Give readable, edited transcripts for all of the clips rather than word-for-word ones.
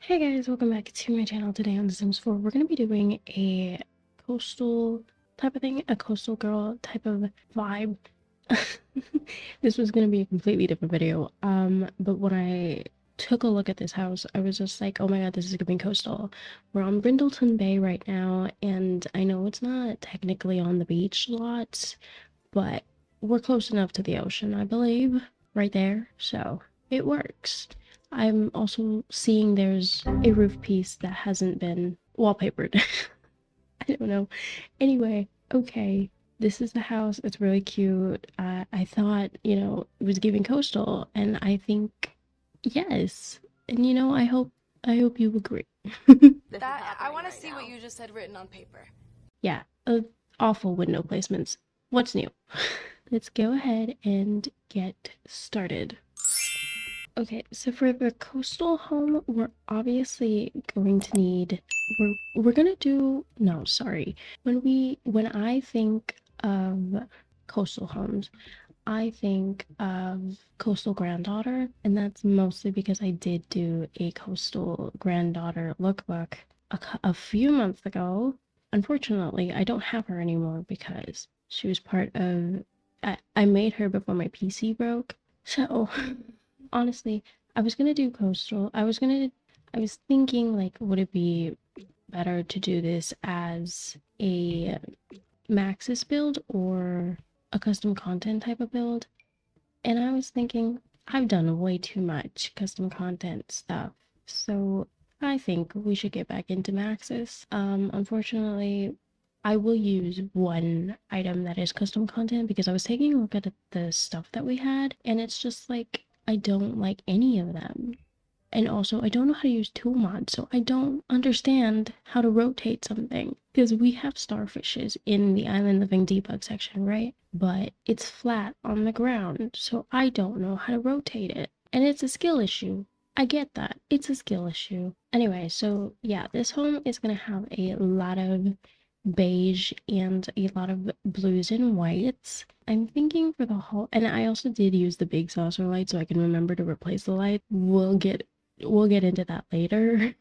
Hey guys, welcome back to my channel. Today on The Sims 4, we're going to be doing a coastal type of thing, a coastal girl type of vibe. This was going to be a completely different video, but when I took a look at this house, I was just like, oh my god, this is gonna be coastal. We're on Brindleton Bay right now, and I know it's not technically on the beach lots, but we're close enough to the ocean, I believe, right there, so it works. I'm also seeing there's a roof piece that hasn't been wallpapered. I don't know. Anyway, okay. This is the house. It's really cute. I thought, it was giving coastal, and I think yes. And I hope you agree. That I want to see what you just said written on paper. Yeah, awful window placements. What's new? Let's go ahead and get started. Okay, so for the coastal home, we're obviously going to need we're gonna do no, sorry. When I think of coastal homes, I think of coastal granddaughter, and that's mostly because I did do a coastal granddaughter lookbook a few months ago. Unfortunately, I don't have her anymore because she was part of I made her before my PC broke. So honestly, I was gonna do coastal. I was thinking like, would it be better to do this as a Maxis build or a custom content type of build? And I was thinking, I've done way too much custom content stuff, so I think we should get back into Maxis. Unfortunately, I will use one item that is custom content because I was taking a look at the stuff that we had, and it's just like, I don't like any of them. And also, I don't know how to use tool mods, so I don't understand how to rotate something. Because we have starfishes in the Island Living debug section, right? But it's flat on the ground, so I don't know how to rotate it. And it's a skill issue. I get that. It's a skill issue. Anyway, so yeah, this home is gonna have a lot of beige and a lot of blues and whites. I'm thinking for the whole, and I also did use the big saucer light so I can remember to replace the light. We'll get into that later.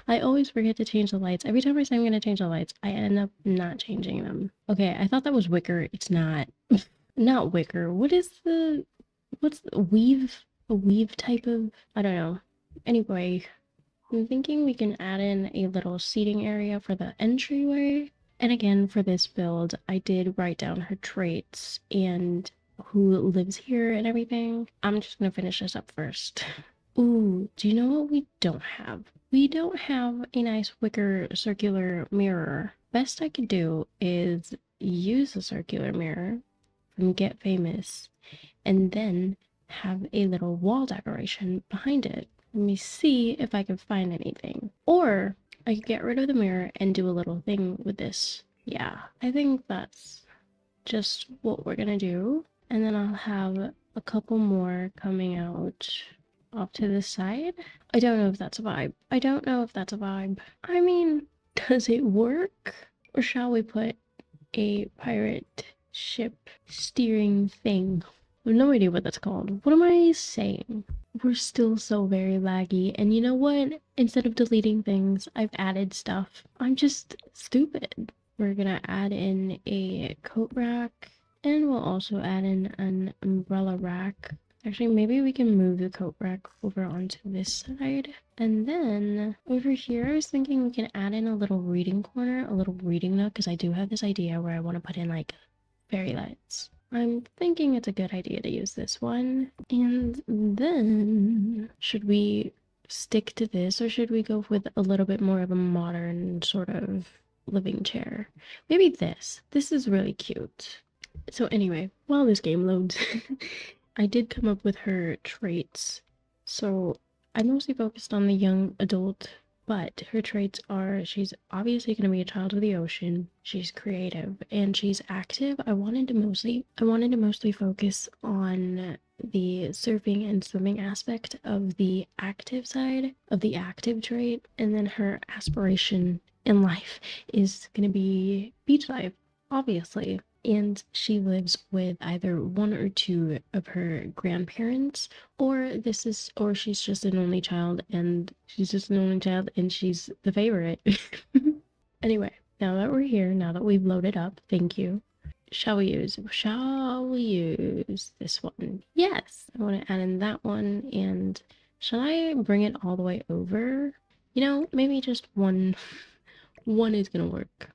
I always forget to change the lights. Every time I say I'm gonna change the lights, I end up not changing them. Okay, I thought that was wicker. It's not. Not wicker. What's the weave? A weave type of, I don't know. Anyway, I'm thinking we can add in a little seating area for the entryway. And again, for this build, I did write down her traits and who lives here and everything. I'm just gonna finish this up first. Ooh, do you know what we don't have? We don't have a nice wicker circular mirror. Best I could do is use a circular mirror from Get Famous and then have a little wall decoration behind it. Let me see if I can find anything. Or I could get rid of the mirror and do a little thing with this. Yeah, I think that's just what we're gonna do. And then I'll have a couple more coming out off to the side. I don't know if that's a vibe. I don't know if that's a vibe. I mean, does it work? Or shall we put a pirate ship steering thing? I have no idea what that's called. What am I saying? We're still so very laggy. And you know what? Instead of deleting things, I've added stuff. I'm just stupid. We're gonna add in a coat rack, and we'll also add in an umbrella rack. Actually, maybe we can move the coat rack over onto this side. And then over here, I was thinking we can add in a little reading corner, a little reading nook, because I do have this idea where I want to put in like fairy lights. I'm thinking it's a good idea to use this one. And then should we stick to this or should we go with a little bit more of a modern sort of living chair? Maybe this. This is really cute. So anyway, while this game loads, I did come up with her traits. So I mostly focused on the young adult, but her traits are she's obviously going to be a child of the ocean, she's creative, and she's active. I wanted to mostly focus on the surfing and swimming aspect of the active side of the active trait, and then her aspiration in life is going to be beach life, obviously. And she lives with either one or two of her grandparents, or she's just an only child and she's the favorite. Anyway, now that we're here, now that we've loaded up, thank you. Shall we use this one? Yes, I want to add in that one. And shall I bring it all the way over? Maybe just one. One is gonna work.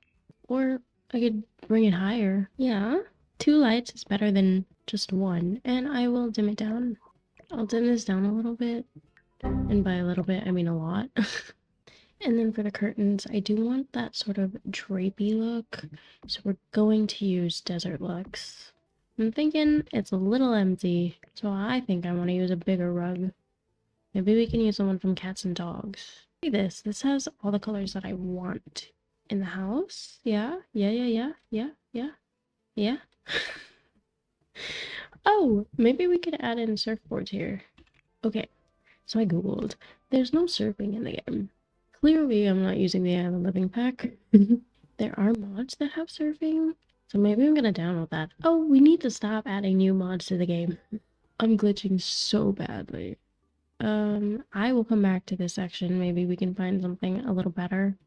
Or I could bring it higher. Yeah, two lights is better than just one. And I will dim it down. I'll dim this down a little bit. And by a little bit, I mean a lot. And then for the curtains, I do want that sort of drapey look. So we're going to use Desert Lux. I'm thinking it's a little empty, so I think I want to use a bigger rug. Maybe we can use the one from Cats and Dogs. See this. This has all the colors that I want in the house. Yeah. Oh, maybe we could add in surfboards here. Okay, so I googled. There's no surfing in the game. Clearly, I'm not using the Island Living pack. There are mods that have surfing, so maybe I'm gonna download that. Oh, we need to stop adding new mods to the game. I'm glitching so badly. I will come back to this section. Maybe we can find something a little better.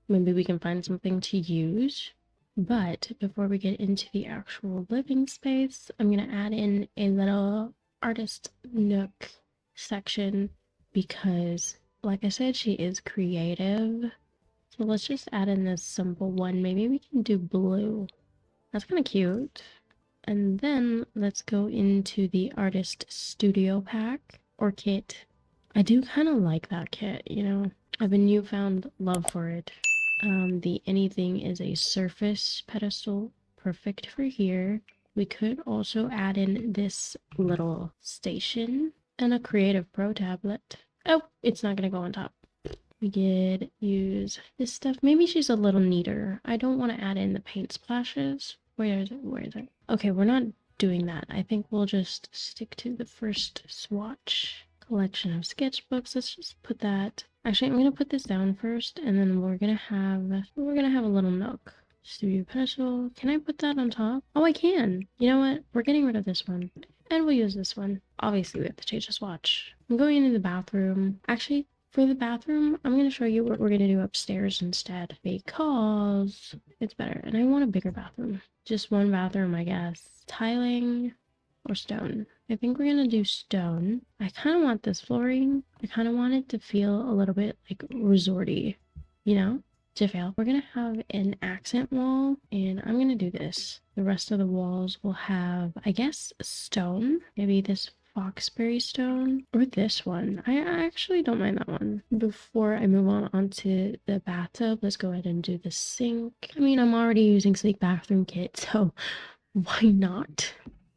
Maybe we can find something to use. But before we get into the actual living space, I'm gonna add in a little artist nook section because, like I said, she is creative. So let's just add in this simple one. Maybe we can do blue. That's kind of cute. And then let's go into the artist studio pack or kit. I do kind of like that kit, I have a newfound love for it. The anything is a surface pedestal, perfect for here. We could also add in this little station and a Creative Pro tablet. Oh, it's not gonna go on top. We could use this stuff. Maybe she's a little neater. I don't want to add in the paint splashes. Where is it? Okay, we're not doing that. I think we'll just stick to the first swatch. Collection of sketchbooks. Let's just put that. Actually, I'm gonna put this down first, and then we're gonna have a little nook. Studio pedestal. Can I put that on top? Oh, I can. You know what? We're getting rid of this one. And we'll use this one. Obviously, we have to change the swatch. I'm going into the bathroom. Actually, for the bathroom, I'm going to show you what we're going to do upstairs instead because it's better. And I want a bigger bathroom. Just one bathroom, I guess. Tiling or stone. I think we're going to do stone. I kind of want this flooring. I kind of want it to feel a little bit like resorty, to fail. We're gonna have an accent wall, and I'm gonna do this. The rest of the walls will have, I guess, stone. Maybe this Foxbury stone or this one. I actually don't mind that one. Before I move on onto the bathtub, let's go ahead and do the sink. I mean, I'm already using Sleek Bathroom Kit, so why not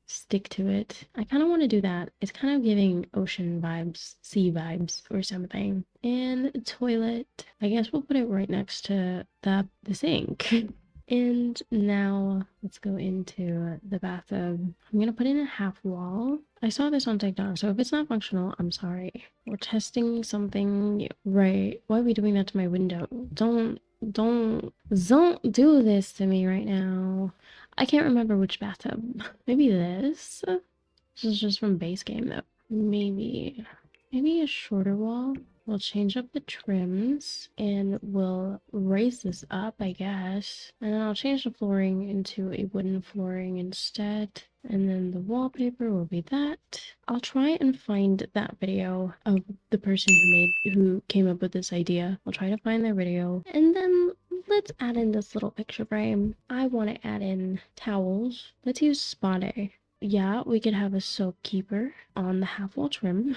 stick to it? I kind of want to do that. It's kind of giving ocean vibes, sea vibes or something. And toilet, I guess we'll put it right next to the sink. And now let's go into the bathtub. I'm gonna put in a half wall. I saw this on TikTok, so if it's not functional, I'm sorry. We're testing something, right? Why are we doing that to my window? Don't do this to me right now. I can't remember which bathtub. Maybe this? This is just from base game though. Maybe a shorter wall. We'll change up the trims and we'll raise this up, I guess. And then I'll change the flooring into a wooden flooring instead. And then the wallpaper will be that. I'll try and find that video of the person who came up with this idea. I'll try to find their video. And then let's add in this little picture frame. I want to add in towels. Let's use spa day. Yeah, we could have a soap keeper on the half wall trim.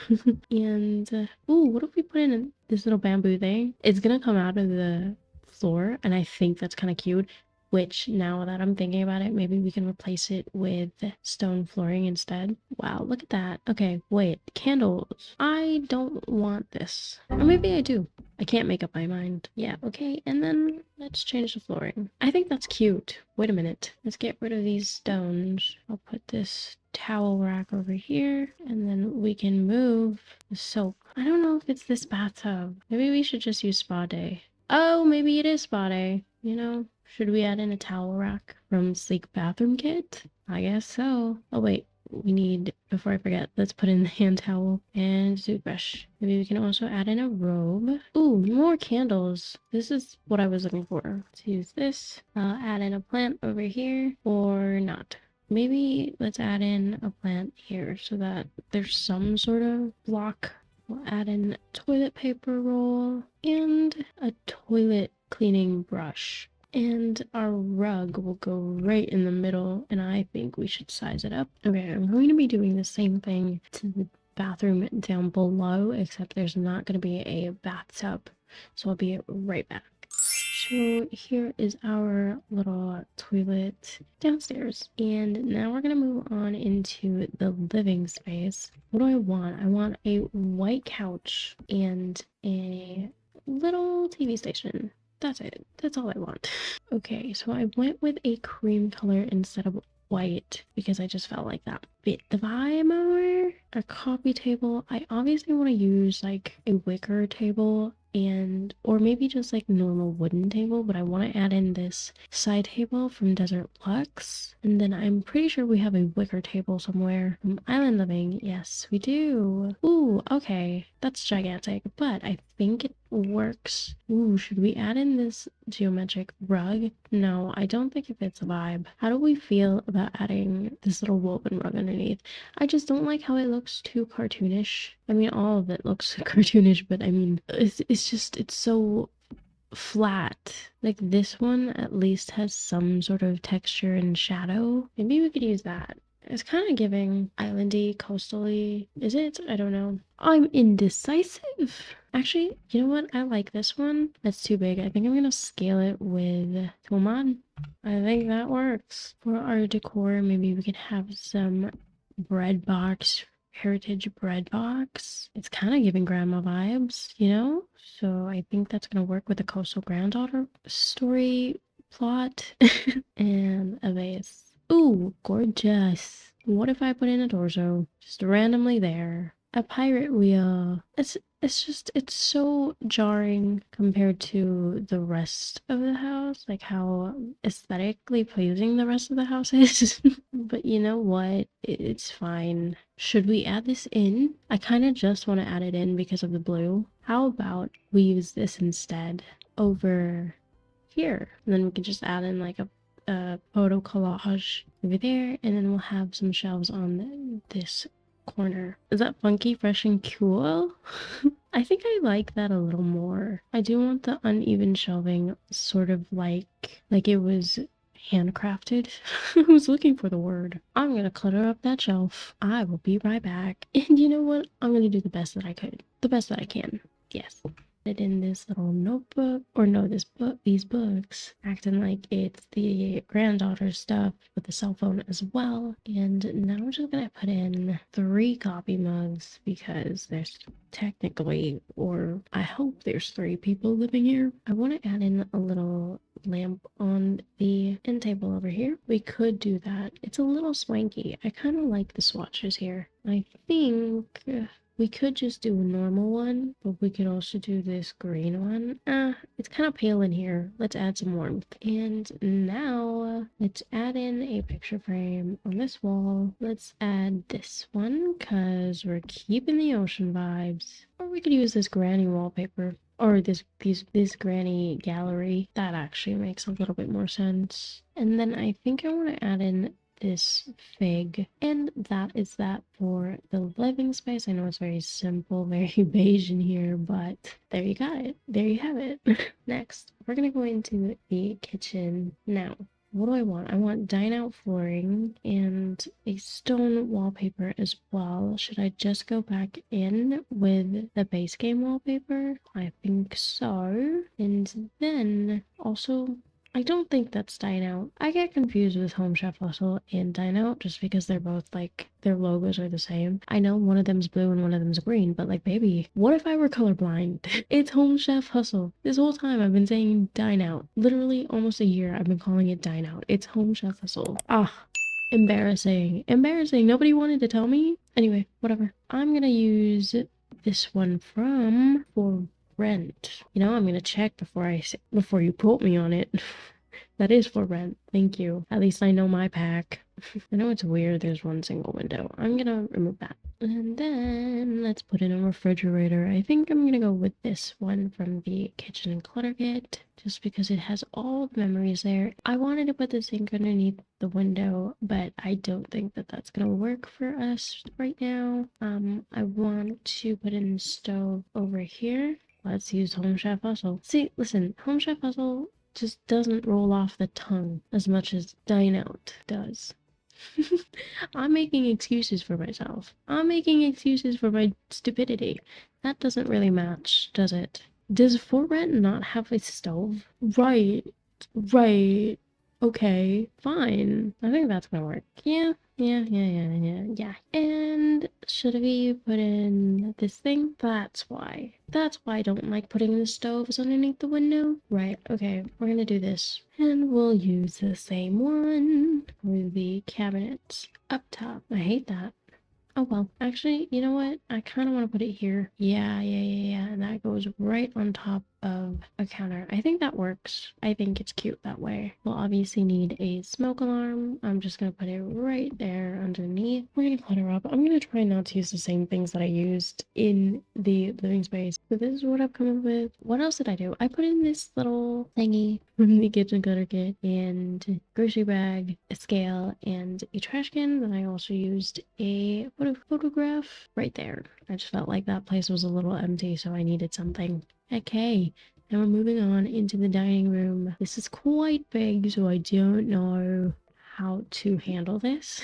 And, ooh, what if we put in this little bamboo thing? It's gonna come out of the floor, and I think that's kind of cute. Which, now that I'm thinking about it, maybe we can replace it with stone flooring instead. Wow, look at that. Okay, wait, candles. I don't want this. Or maybe I do. I can't make up my mind. Yeah, okay, and then let's change the flooring. I think that's cute. Wait a minute. Let's get rid of these stones. I'll put this towel rack over here, and then we can move the soap. I don't know if it's this bathtub. Maybe we should just use spa day. Oh, maybe it is spa day, Should we add in a towel rack from Sleek Bathroom Kit? I guess so. Oh wait, we need, before I forget, let's put in the hand towel and toothbrush. Maybe we can also add in a robe. Ooh, more candles. This is what I was looking for. Let's use this. Add in a plant over here or not. Maybe let's add in a plant here so that there's some sort of block. We'll add in a toilet paper roll and a toilet cleaning brush. And our rug will go right in the middle, and I think we should size it up. Okay, I'm going to be doing the same thing to the bathroom down below, except there's not going to be a bathtub. So I'll be right back. So here is our little toilet downstairs. And now we're going to move on into the living space. What do I want? I want a white couch and a little TV station. That's it. That's all I want. Okay, so I went with a cream color instead of white because I just felt like that fit the vibe more. A coffee table. I obviously want to use like a wicker table and or maybe just like normal wooden table, but I want to add in this side table from Desert Lux. And then I'm pretty sure we have a wicker table somewhere from Island Living. Yes, we do. Ooh, okay. That's gigantic, but I think it works. Ooh, should we add in this geometric rug? No, I don't think it fits the vibe. How do we feel about adding this little woven rug underneath? I just don't like how it looks too cartoonish. I mean, all of it looks cartoonish, but I mean, it's just, it's so flat. Like this one at least has some sort of texture and shadow. Maybe we could use that. It's kind of giving islandy, coastally. Is it? I don't know. I'm indecisive. Actually, you know what? I like this one. That's too big. I think I'm gonna scale it with Toman. I think that works. For our decor, maybe we could have some bread box, heritage bread box. It's kind of giving grandma vibes, you know? So I think that's gonna work with the coastal granddaughter story plot. And a vase. Ooh, gorgeous. What if I put in a torso? Just randomly there. A pirate wheel. It's just, it's so jarring compared to the rest of the house, like how aesthetically pleasing the rest of the house is. But you know what? It's fine. Should we add this in? I kind of just want to add it in because of the blue. How about we use this instead over here? And then we can just add in like a photo collage over there, and then we'll have some shelves on this corner. Is that funky, fresh, and cool? I think I like that a little more. I do want the uneven shelving, sort of like it was handcrafted. I was looking for the word. I'm gonna clutter up that shelf. I will be right back. And you know what? I'm gonna do the best that I could. The best that I can. Yes. It in this little notebook, or no, this book, these books, acting like it's the granddaughter's stuff with the cell phone as well. And now I'm just gonna put in 3 coffee mugs because there's technically, or I hope there's 3 people living here. I want to add in a little lamp on the end table over here. We could do that. It's a little swanky. I kind of like the swatches here. I think we could just do a normal one, but we could also do this green one. It's kind of pale in here. Let's add some warmth. And now let's add in a picture frame on this wall. Let's add this one because we're keeping the ocean vibes. Or we could use this granny wallpaper. Or this granny gallery. That actually makes a little bit more sense. And then I think I want to add in this fig, and that is that for the living space. I know it's very simple, very beige in here, but there you got it. There you have it. Next, we're gonna go into the kitchen. Now, what do I want? I want dine out flooring and a stone wallpaper as well. Should I just go back in with the base game wallpaper? I think so. And then also, I don't think that's Dine Out. I get confused with Home Chef Hustle and Dine Out just because they're both like, their logos are the same. I know one of them's blue and one of them's green, but like, baby, what if I were colorblind? It's Home Chef Hustle. This whole time I've been saying Dine Out. Literally almost a year I've been calling it Dine Out. It's Home Chef Hustle. Ah, embarrassing. Embarrassing. Nobody wanted to tell me. Anyway, whatever. I'm gonna use this one from For Rent. You know, I'm gonna check before you quote me on it. That is for rent. Thank you. At least I know my pack. I know it's weird there's one single window. I'm gonna remove that. And then let's put in a refrigerator. I think I'm gonna go with this one from the kitchen and clutter kit, just because it has all the memories there. I wanted to put the sink underneath the window, but I don't think that that's gonna work for us right now. I want to put in the stove over here. Let's use Home Chef Hustle. See, listen, Home Chef Hustle just doesn't roll off the tongue as much as Dine Out does. I'm making excuses for myself. I'm making excuses for my stupidity. That doesn't really match, does it? Does For Rent not have a stove? Right, right. Okay, fine. I think that's gonna work. Yeah. And should we put in this thing? That's why. That's why I don't like putting the stoves underneath the window. Right, okay, we're gonna do this. And we'll use the same one with the cabinets up top. I hate that. Oh well, actually, you know what? I kind of want to put it here. Yeah. And that goes right on top of a counter. I think that works. I think it's cute that way. We'll obviously need a smoke alarm. I'm just gonna put it right there underneath. We're gonna clutter up. I'm gonna try not to use the same things that I used in the living space. So this is what I've come up with. What else did I do? I put in this little thingy from the kitchen clutter kit and grocery bag, a scale, and a trash can. Then I also used a photograph right there. I just felt like that place was a little empty, so I needed something. Okay, now we're moving on into the dining room. This is quite big, so I don't know how to handle this.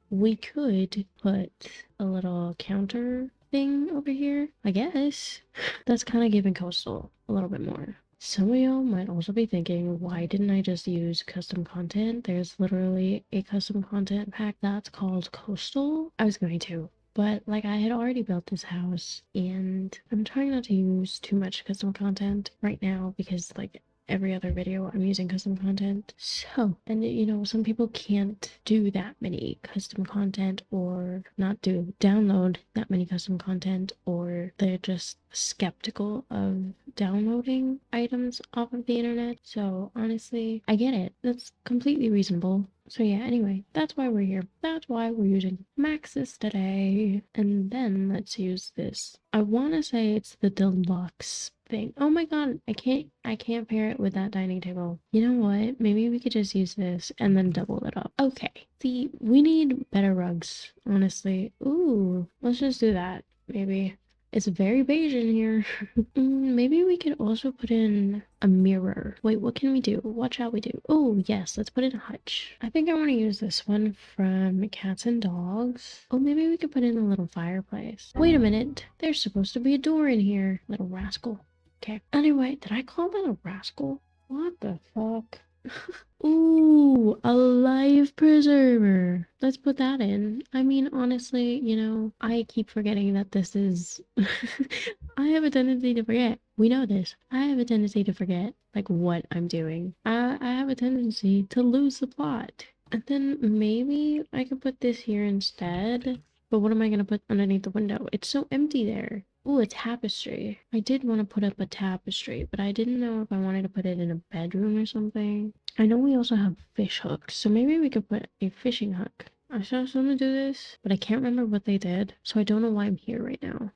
We could put a little counter thing over here, I guess. That's kind of giving coastal a little bit more. Some of y'all might also be thinking, why didn't I just use custom content? There's literally a custom content pack that's called Coastal. I was going to, but like I had already built this house and I'm trying not to use too much custom content right now because like every other video I'm using custom content. So, and you know, some people can't do that many custom content or not download that many custom content, or they're just skeptical of downloading items off of the internet. So honestly, I get it. That's completely reasonable. So yeah, anyway, that's why we're here. That's why we're using Maxis today. And then let's use this. I want to say it's the deluxe thing. Oh my god, I can't pair it with that dining table. You know what? Maybe we could just use this and then double it up. Okay. See, we need better rugs, honestly. Ooh, let's just do that. Maybe. It's very beige in here. Maybe we could also put in a mirror. Wait, what can we do? What shall we do? Oh, yes, let's put in a hutch. I think I want to use this one from Cats and Dogs. Oh, maybe we could put in a little fireplace. Wait a minute. There's supposed to be a door in here. Little rascal. Okay. Anyway, did I call that a rascal? What the fuck? Ooh, a life preserver. Let's put that in. I mean, honestly, you know, I keep forgetting that this is... I have a tendency to forget. We know this. I have a tendency to forget, like, what I'm doing. I have a tendency to lose the plot. And then maybe I could put this here instead. But what am I gonna put underneath the window? It's so empty there. Ooh, a tapestry. I did want to put up a tapestry, but I didn't know if I wanted to put it in a bedroom or something. I know we also have fish hooks, so maybe we could put a fishing hook. I saw someone do this, but I can't remember what they did, so I don't know why I'm here right now.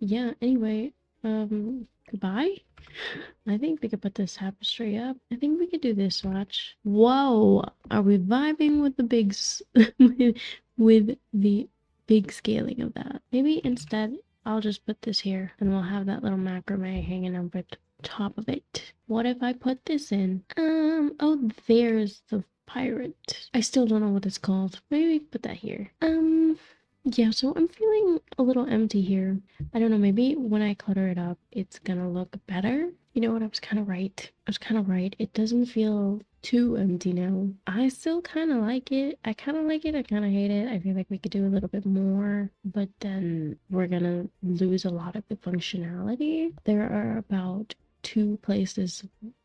Yeah, anyway, goodbye? I think we could put this tapestry up. I think we could do this, watch. Whoa! Are we vibing with the with the big scaling of that? Maybe instead I'll just put this here and we'll have that little macrame hanging over the top of it. What if I put this in? Oh, there's the pirate. I still don't know what it's called. Maybe put that here. Yeah, so I'm feeling a little empty here. I don't know, maybe when I clutter it up, it's gonna look better. You know what? I was kind of right. It doesn't feel too empty now. I still kind of like it. I kind of like it. I kind of hate it. I feel like we could do a little bit more, but then we're gonna lose a lot of the functionality. There are about two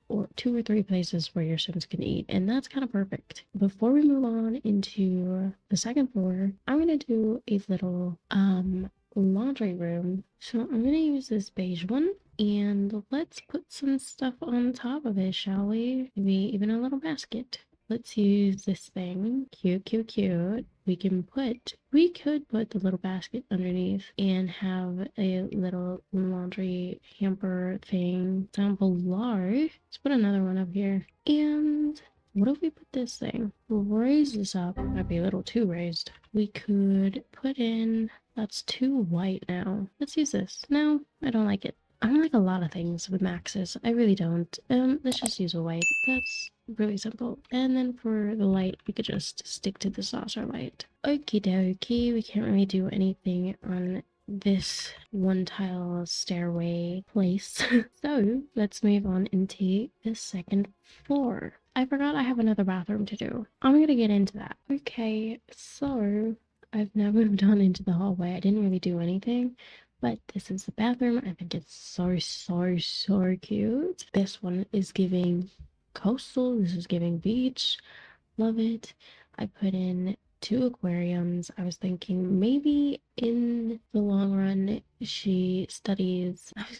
or three places where your Sims can eat, and that's kind of perfect. Before we move on into the second floor, I'm gonna do a little laundry room. So I'm gonna use this beige one. And let's put some stuff on top of it, shall we? Maybe even a little basket. Let's use this thing. Cute, cute, cute. We could put the little basket underneath and have a little laundry hamper thing down below. Let's put another one up here. And what if we put this thing? We'll raise this up. Might be a little too raised. We could put in, that's too white now. Let's use this. No, I don't like it. I don't like a lot of things with maxes. I really don't. Let's just use a white. That's really simple. And then for the light, we could just stick to the saucer light. Okie dokie, we can't really do anything on this one tile stairway place. So let's move on into the second floor. I forgot I have another bathroom to do. I'm gonna get into that. Okay, so I've now moved on into the hallway. I didn't really do anything. But this is the bathroom. I think it's so, so, so cute. This one is giving coastal. This is giving beach. Love it. I put in 2 aquariums. I was thinking maybe in the long run she studies. I was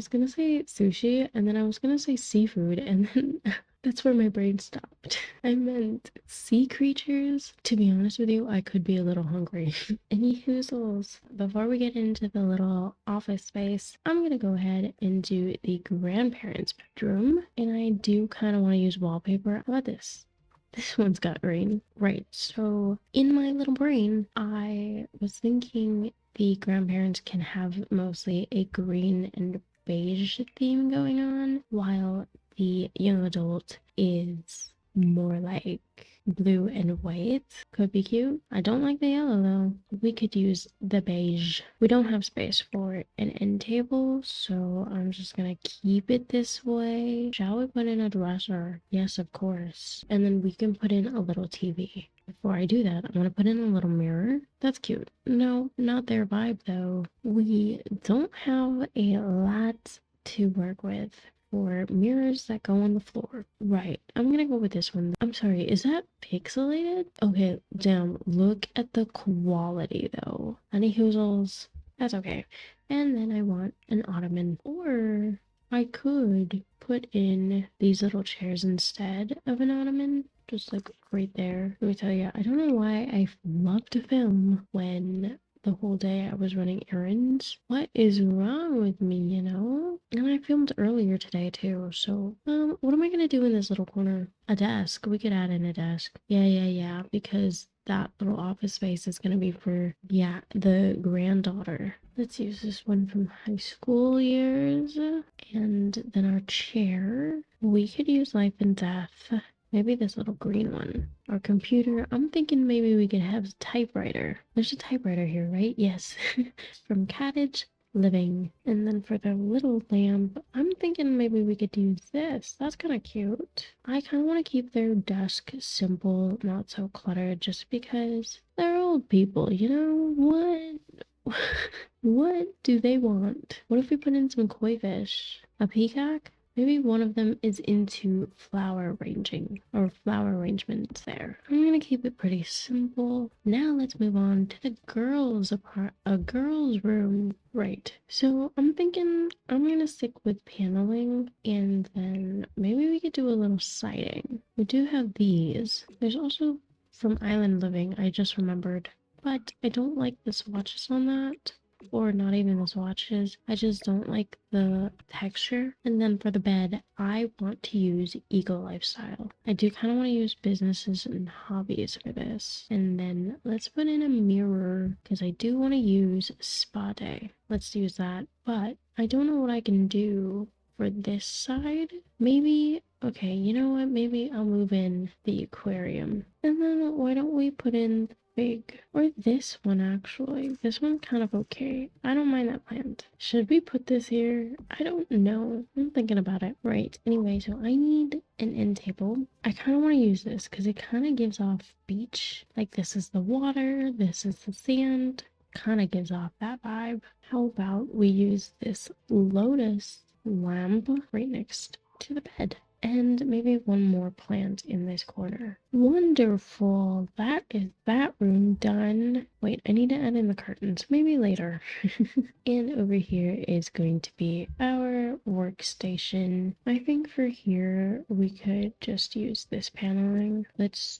gonna say sushi, and then I was gonna say seafood, and then that's where my brain stopped. I meant sea creatures. To be honest with you, I could be a little hungry. Any hoozles. Before we get into the little office space, I'm gonna go ahead and do the grandparents' bedroom, and I do kind of want to use wallpaper. How about this? This one's got green. Right, so in my little brain, I was thinking the grandparents can have mostly a green and beige theme going on, while the young adult is more like blue and white. Could be cute. I don't like the yellow though. We could use the beige. We don't have space for an end table, so I'm just gonna keep it this way. Shall we put in a dresser? Yes, of course. And then we can put in a little TV. Before I do that, I'm gonna put in a little mirror. That's cute. No, not their vibe though. We don't have a lot to work with for mirrors that go on the floor. Right, I'm gonna go with this one. I'm sorry, is that pixelated? Okay, damn, look at the quality though. Honey hoozles, that's okay. And then I want an ottoman, or I could put in these little chairs instead of an ottoman. Just like right there. Let me tell you, I don't know why I love to film when the whole day I was running errands. What is wrong with me, you know? And I filmed earlier today too, so what am I gonna do in this little corner? A desk. We could add in a desk. Yeah, because that little office space is gonna be for, yeah, the granddaughter. Let's use this one from high school years. And then our chair. We could use life and death. Maybe this little green one. Our computer. I'm thinking maybe we could have a typewriter. There's a typewriter here, right? Yes. From cottage living. And then for the little lamp, I'm thinking maybe we could use this. That's kind of cute. I kind of want to keep their desk simple, not so cluttered, just because they're old people, you know? What? What do they want? What if we put in some koi fish? A peacock? Maybe one of them is into flower arranging or flower arrangements there. I'm gonna keep it pretty simple. Now let's move on to the girls' room. Right. So I'm thinking I'm gonna stick with paneling, and then maybe we could do a little siding. We do have these. There's also from Island Living, I just remembered. But I don't like the swatches on that, or not even the swatches. I just don't like the texture. And then for the bed, I want to use eco lifestyle. I do kind of want to use businesses and hobbies for this. And then let's put in a mirror because I do want to use spa day. Let's use that. But I don't know what I can do for this side. Maybe, okay, you know what? Maybe I'll move in the aquarium. And then why don't we put in big, or this one actually. This one kind of okay. I don't mind that plant. Should we put this here? I don't know. I'm thinking about it. Right. Anyway, so I need an end table. I kind of want to use this because it kind of gives off beach. Like this is the water, this is the sand. Kind of gives off that vibe. How about we use this lotus lamp right next to the bed? and maybe one more plant in this corner. Wonderful. That is that room done. Wait, I need to add in the curtains. Maybe later. And over here is going to be our workstation. I think for here we could just use this paneling. Let's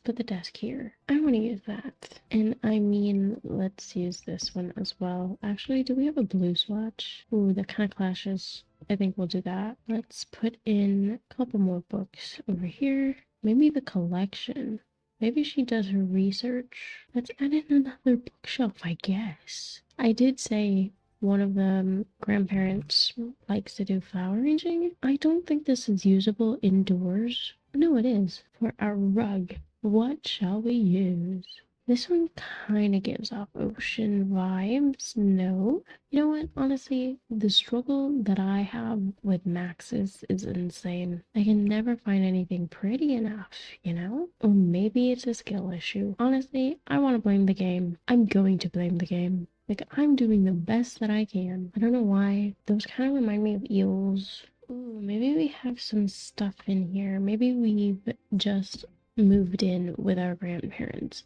put the desk here. I want to use that. And I mean, let's use this one as well. Actually, do we have a blue swatch? Ooh, that kind of clashes. I think we'll do that. Let's put in a couple more books over here. Maybe the collection. Maybe she does her research. Let's add in another bookshelf, I guess. I did say one of the grandparents likes to do flower arranging. I don't think this is usable indoors. No, it is. For our rug, what shall we use? This one kind of gives off ocean vibes. No. You know what? Honestly, the struggle that I have with Max's is insane. I can never find anything pretty enough, you know? Or maybe it's a skill issue. Honestly, I want to blame the game. I'm going to blame the game. Like, I'm doing the best that I can. I don't know why. Those kind of remind me of eels. Ooh, maybe we have some stuff in here. Maybe we've just moved in with our grandparents.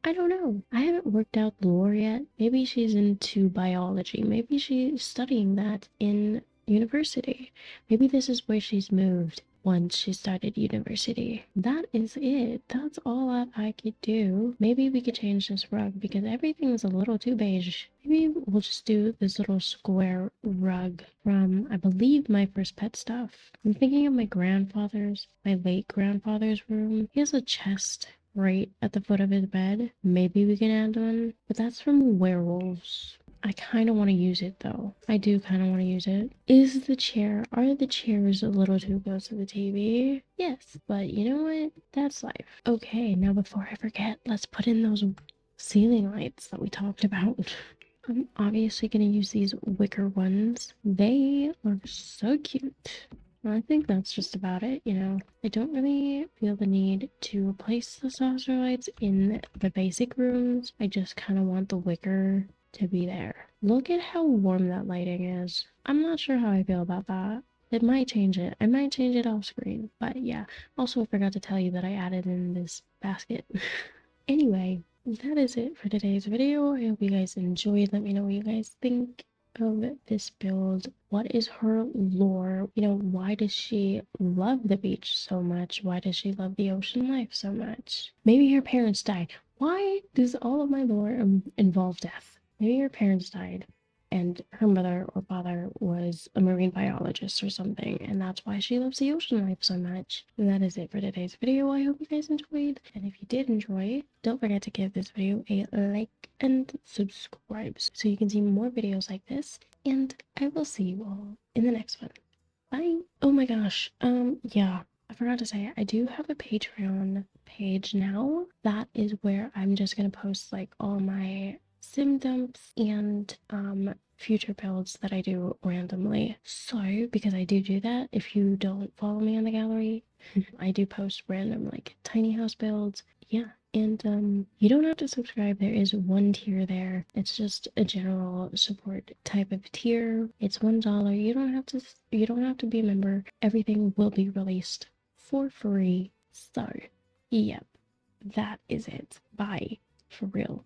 I don't know. I haven't worked out the lore yet. Maybe she's into biology. Maybe she's studying that in university. Maybe this is where she's moved once she started university. That is it. That's all that I could do. Maybe we could change this rug because everything's a little too beige. Maybe we'll just do this little square rug from, I believe, My First Pet stuff. I'm thinking of my late grandfather's room. He has a chest right at the foot of his bed. Maybe we can add one, but that's from werewolves. I kind of want to use it though. I do kind of want to use it. Are the chairs a little too close to the TV? Yes, but you know what? That's life. Okay, now before I forget, let's put in those ceiling lights that we talked about. I'm obviously going to use these wicker ones. They are so cute. I think that's just about it, you know. I don't really feel the need to replace the saucer lights in the basic rooms. I just kind of want the wicker to be there. Look at how warm that lighting is. I'm not sure how I feel about that. It might change it. I might change it off screen. But yeah, also I forgot to tell you that I added in this basket. Anyway, that is it for today's video. I hope you guys enjoyed. Let me know what you guys think of this build. What is her lore? You know, why does she love the beach so much? Why does she love the ocean life so much? Maybe her parents died. Why does all of my lore involve death? Maybe her parents died and her mother or father was a marine biologist or something, and that's why she loves the ocean life so much. And that is it for today's video. I hope you guys enjoyed, and if you did enjoy, don't forget to give this video a like and subscribe so you can see more videos like this, and I will see you all in the next one. Bye. Oh my gosh, yeah, I forgot to say, I do have a Patreon page now. That is where I'm just gonna post like all my sim dumps and future builds that I do randomly. So because I do that, if you don't follow me on the gallery, I do post random like tiny house builds. Yeah, and you don't have to subscribe. There is one tier there. It's just a general support type of tier. It's $1. You don't have to be a member. Everything will be released for free. So yep, that is it. Bye. For real.